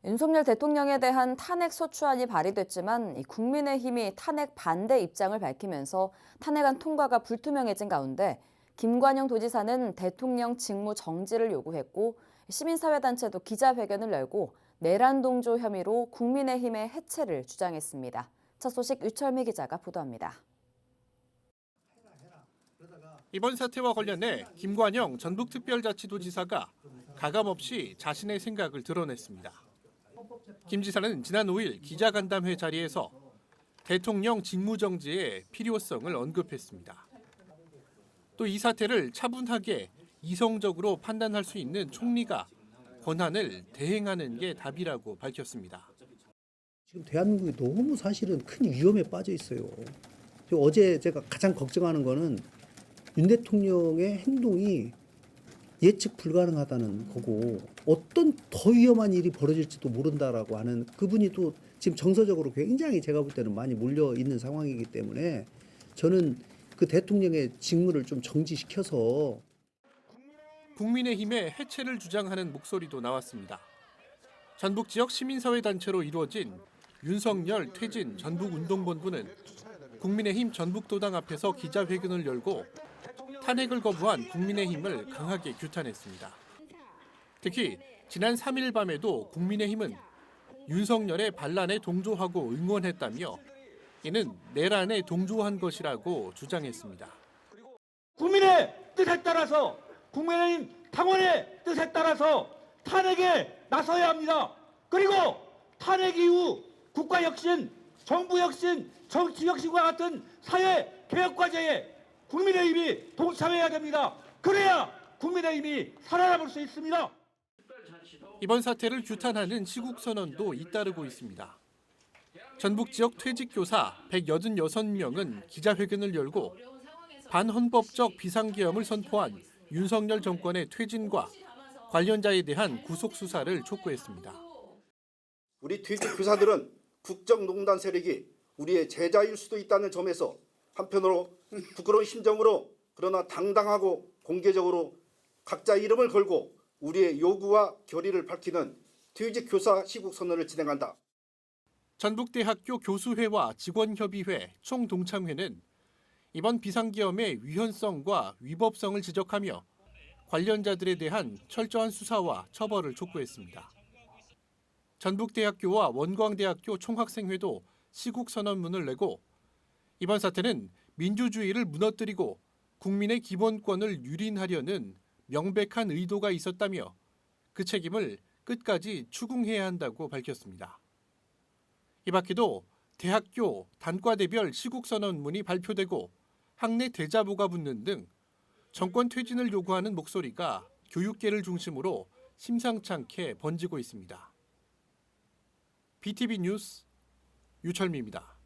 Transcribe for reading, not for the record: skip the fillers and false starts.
윤석열 대통령에 대한 탄핵 소추안이 발의됐지만 국민의힘이 탄핵 반대 입장을 밝히면서 탄핵안 통과가 불투명해진 가운데 김관영 도지사는 대통령 직무 정지를 요구했고 시민사회단체도 기자회견을 열고 내란 동조 혐의로 국민의힘의 해체를 주장했습니다. 첫 소식 유철미 기자가 보도합니다. 이번 사태와 관련해 김관영 전북특별자치도지사가 가감없이 자신의 생각을 드러냈습니다. 김 지사는 지난 5일 기자간담회 자리에서 대통령 직무정지의 필요성을 언급했습니다. 또 이 사태를 차분하게 이성적으로 판단할 수 있는 총리가 권한을 대행하는 게 답이라고 밝혔습니다. 지금 대한민국이 너무 사실은 큰 위험에 빠져 있어요. 어제 제가 가장 걱정하는 거는 윤 대통령의 행동이 예측 불가능하다는 거고 어떤 더 위험한 일이 벌어질지도 모른다라고 하는 그분이 또 지금 정서적으로 굉장히 제가 볼 때는 많이 몰려 있는 상황이기 때문에 저는 그 대통령의 직무를 좀 정지시켜서 국민의힘의 해체를 주장하는 목소리도 나왔습니다. 전북 지역 시민사회단체로 이루어진 윤석열 퇴진 전북운동본부는 국민의힘 전북도당 앞에서 기자회견을 열고 탄핵을 거부한 국민의힘을 강하게 규탄했습니다. 특히 지난 3일 밤에도 국민의힘은 윤석열의 반란에 동조하고 응원했다며 이는 내란에 동조한 것이라고 주장했습니다. 국민의 뜻에 따라서 국민의힘 당원의 뜻에 따라서 탄핵에 나서야 합니다. 그리고 탄핵 이후 국가혁신, 정부혁신, 정치혁신과 같은 사회 개혁 과제에 국민의힘이 동참해야 됩니다. 그래야 국민의힘이 살아남을 수 있습니다. 이번 사태를 규탄하는 시국선언도 잇따르고 있습니다. 전북 지역 퇴직교사 186명은 기자회견을 열고 반헌법적 비상계엄을 선포한 윤석열 정권의 퇴진과 관련자에 대한 구속수사를 촉구했습니다. 우리 퇴직교사들은 국정농단 세력이 우리의 제자일 수도 있다는 점에서 한편으로 부끄러운 심정으로 그러나 당당하고 공개적으로 각자 이름을 걸고 우리의 요구와 결의를 밝히는 퇴직교사 시국선언을 진행한다. 전북대학교 교수회와 직원협의회, 총동창회는 이번 비상계엄의 위헌성과 위법성을 지적하며 관련자들에 대한 철저한 수사와 처벌을 촉구했습니다. 전북대학교와 원광대학교 총학생회도 시국선언문을 내고 이번 사태는 민주주의를 무너뜨리고 국민의 기본권을 유린하려는 명백한 의도가 있었다며 그 책임을 끝까지 추궁해야 한다고 밝혔습니다. 이 밖에도 대학교 단과대별 시국선언문이 발표되고 학내 대자보가 붙는 등 정권 퇴진을 요구하는 목소리가 교육계를 중심으로 심상찮게 번지고 있습니다. BTV 뉴스 유철미입니다.